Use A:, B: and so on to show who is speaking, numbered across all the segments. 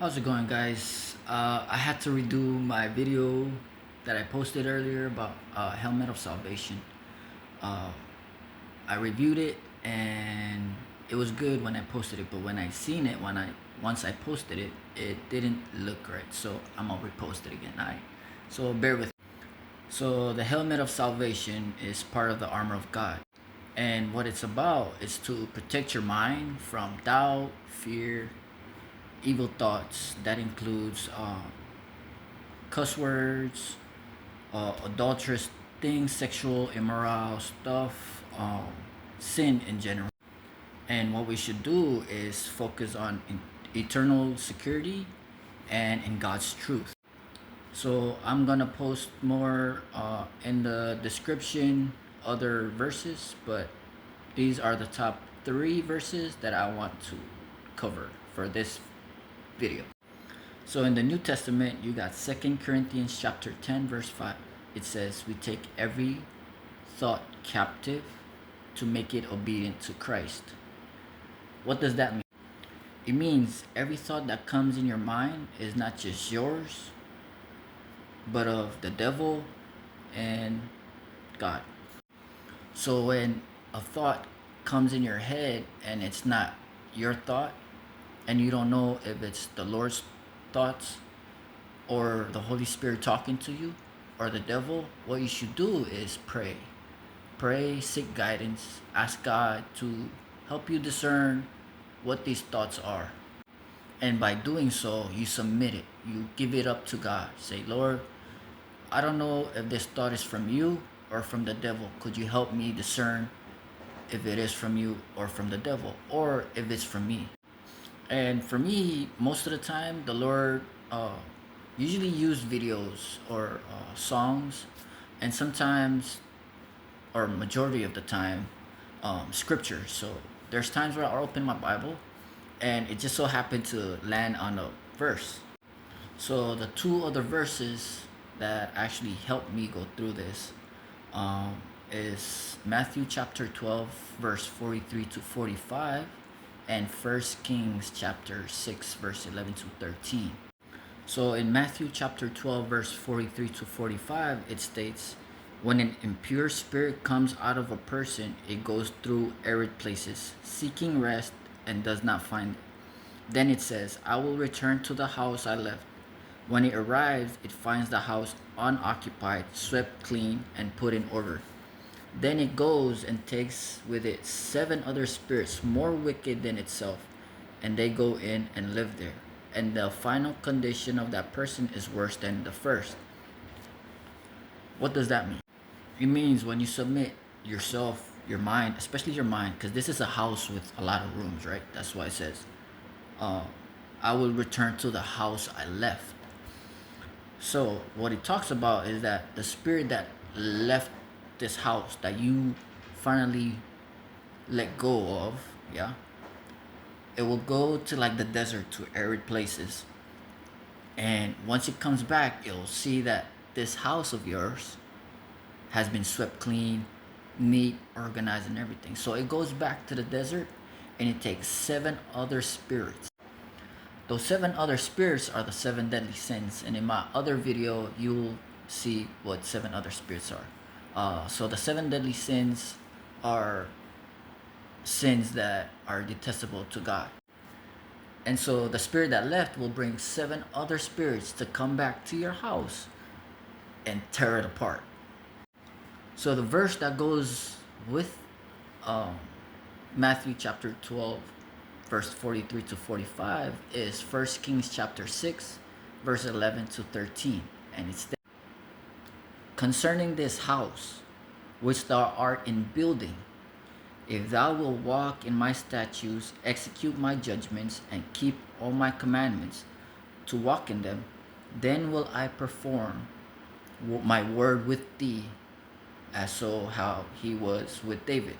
A: How's it going, guys? I had to redo my video that I posted earlier about Helmet of Salvation. Uh, I reviewed it and it was good when I posted it, but when I seen it, once I posted it, it didn't look right. So I'm gonna repost it again. So bear with me. So the Helmet of Salvation is part of the armor of God, and what it's about is to protect your mind from doubt, fear, evil thoughts. That includes cuss words, adulterous things, sexual immoral stuff, sin in general. And what we should do is focus on eternal security and in God's truth. So I'm gonna post more in the description, other verses, but these are the top 3 verses that I want to cover for this video. So in the New Testament, you got 2 Corinthians chapter 10, verse 5. It says, we take every thought captive to make it obedient to Christ. What does that mean? It means every thought that comes in your mind is not just yours, but of the devil and God. So when a thought comes in your head and it's not your thought, and you don't know if it's the Lord's thoughts or the Holy Spirit talking to you or the devil, what you should do is pray. Pray, seek guidance, ask God to help you discern what these thoughts are. And by doing so, you submit it. You give it up to God. Say, Lord, I don't know if this thought is from you or from the devil. Could you help me discern if it is from you or from the devil, or if it's from me? And for me, most of the time, the Lord usually use videos or songs, and sometimes, or majority of the time, scripture. So there's times where I open my Bible, and it just so happened to land on a verse. So the 2 other verses that actually helped me go through this is Matthew chapter 12, verse 43 to 45, and 1 Kings chapter 6, verse 11 to 13. So in Matthew chapter 12, verse 43 to 45, it states, when an impure spirit comes out of a person, it goes through arid places, seeking rest, and does not find it. Then it says, I will return to the house I left. When it arrives, it finds the house unoccupied, swept clean, and put in order. Then it goes and takes with it 7 other spirits more wicked than itself, and they go in and live there. And the final condition of that person is worse than the first. What does that mean? It means when you submit yourself, your mind, especially your mind, because this is a house with a lot of rooms, right? That's why it says, I will return to the house I left. So what it talks about is that the spirit that left this house that you finally let go of, yeah, it will go to like the desert, to arid places, and once it comes back, it'll see that this house of yours has been swept clean, neat, organized, and everything. So it goes back to the desert, and it takes 7 other spirits. Those 7 other spirits are the 7 deadly sins, and in my other video you'll see what 7 other spirits are. So the 7 deadly sins are sins that are detestable to God. And so the spirit that left will bring 7 other spirits to come back to your house and tear it apart. So the verse that goes with Matthew chapter 12, verse 43 to 45 is 1 Kings chapter 6, verse 11 to 13. And it's there. Concerning this house, which thou art in building, if thou wilt walk in my statutes, execute my judgments, and keep all my commandments, to walk in them, then will I perform my word with thee, as so how he was with David.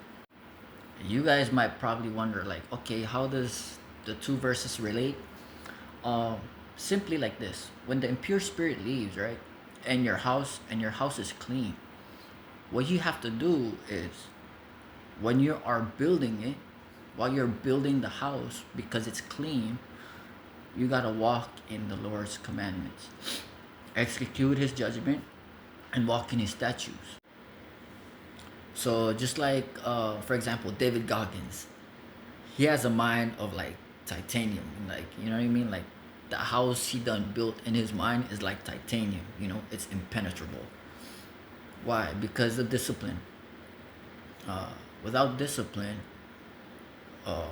A: You guys might probably wonder, like, okay, how does the 2 verses relate? Simply like this: when the impure spirit leaves, right, and your house is clean, what you have to do is, when you are building it, while you're building the house, because it's clean, You gotta walk in the Lord's commandments, execute His judgment, and walk in His statutes. So just like, for example, David Goggins, he has a mind of like titanium, like, you know what I mean? Like, the house he done built in his mind is like titanium. It's impenetrable. Why? Because of discipline. Without discipline, uh,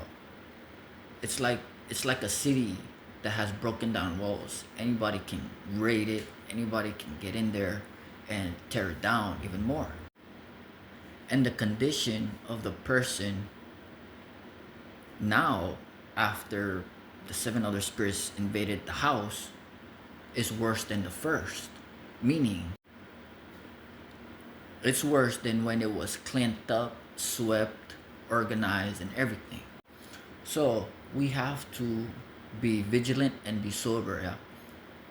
A: it's like it's like a city that has broken down walls. Anybody can raid it. Anybody can get in there and tear it down even more. And the condition of the person now, after the seven other spirits invaded the house, is worse than the first. Meaning, it's worse than when it was cleaned up, swept, organized, and everything. So we have to be vigilant and be sober. Yeah?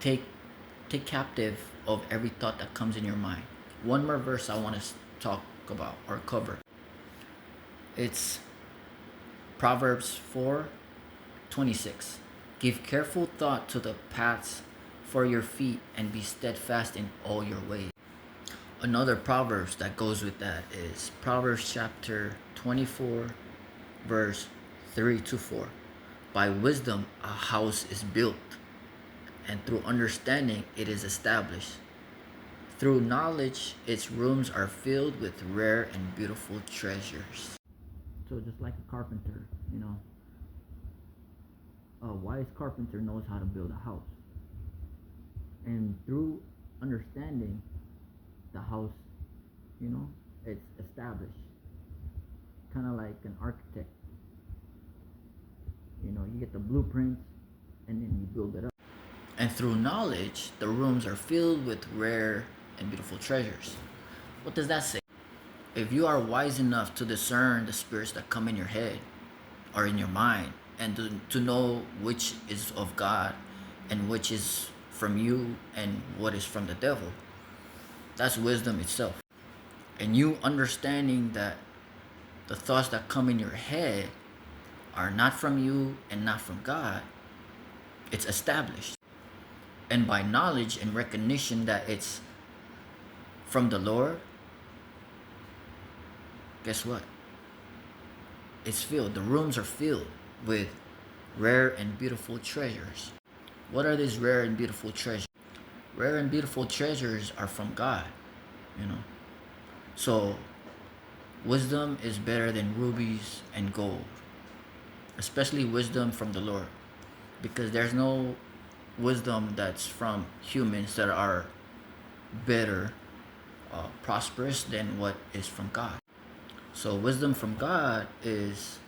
A: Take captive of every thought that comes in your mind. One more verse I want to talk about or cover. It's Proverbs 4:26. Give careful thought to the paths for your feet and be steadfast in all your ways. Another Proverbs that goes with that is Proverbs chapter 24, verse 3-4. By wisdom a house is built, and through understanding it is established. Through knowledge its rooms are filled with rare and beautiful treasures. So just like a carpenter, a wise carpenter knows how to build a house. And through understanding the house, it's established. Kind of like an architect. You get the blueprints and then you build it up. And through knowledge, the rooms are filled with rare and beautiful treasures. What does that say? If you are wise enough to discern the spirits that come in your head or in your mind, and to know which is of God and which is from you and what is from the devil, that's wisdom itself. And you understanding that the thoughts that come in your head are not from you and not from God, it's established. And by knowledge and recognition that it's from the Lord, guess what? It's filled. The rooms are filled with rare and beautiful treasures. What are these rare and beautiful treasures? Rare and beautiful treasures are from God, So wisdom is better than rubies and gold, especially wisdom from the Lord, because there's no wisdom that's from humans that are better, prosperous than what is from God. So wisdom from God is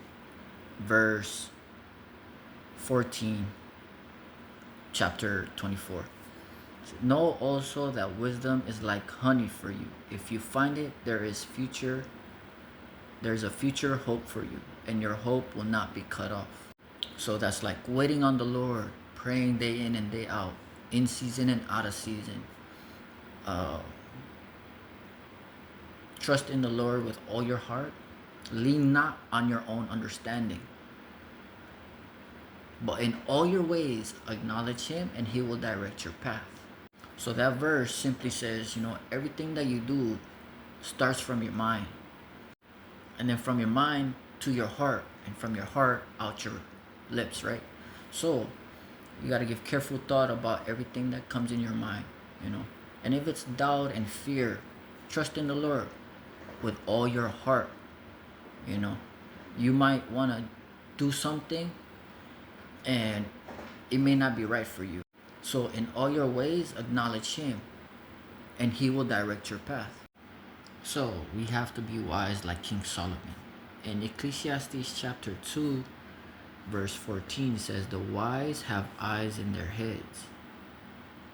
A: verse 14, chapter 24. Know also that wisdom is like honey for you. If you find it, there's a future hope for you, and your hope will not be cut off. So that's like waiting on the Lord, praying day in and day out, in season and out of season. Trust in the Lord with all your heart. Lean not on your own understanding, but in all your ways acknowledge Him, and He will direct your path. So that verse simply says, everything that you do starts from your mind, and then from your mind to your heart, and from your heart out your lips, right? So you got to give careful thought about everything that comes in your mind, And if it's doubt and fear, trust in the Lord with all your heart. You might want to do something and it may not be right for you. So in all your ways, acknowledge Him, and He will direct your path. So we have to be wise like King Solomon. In Ecclesiastes chapter 2, verse 14 says, the wise have eyes in their heads,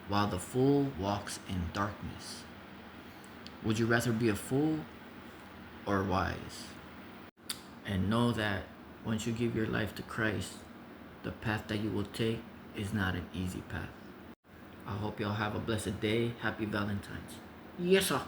A: while the fool walks in darkness. Would you rather be a fool or wise? And know that once you give your life to Christ, the path that you will take is not an easy path. I hope y'all have a blessed day. Happy Valentine's. Yes, sir.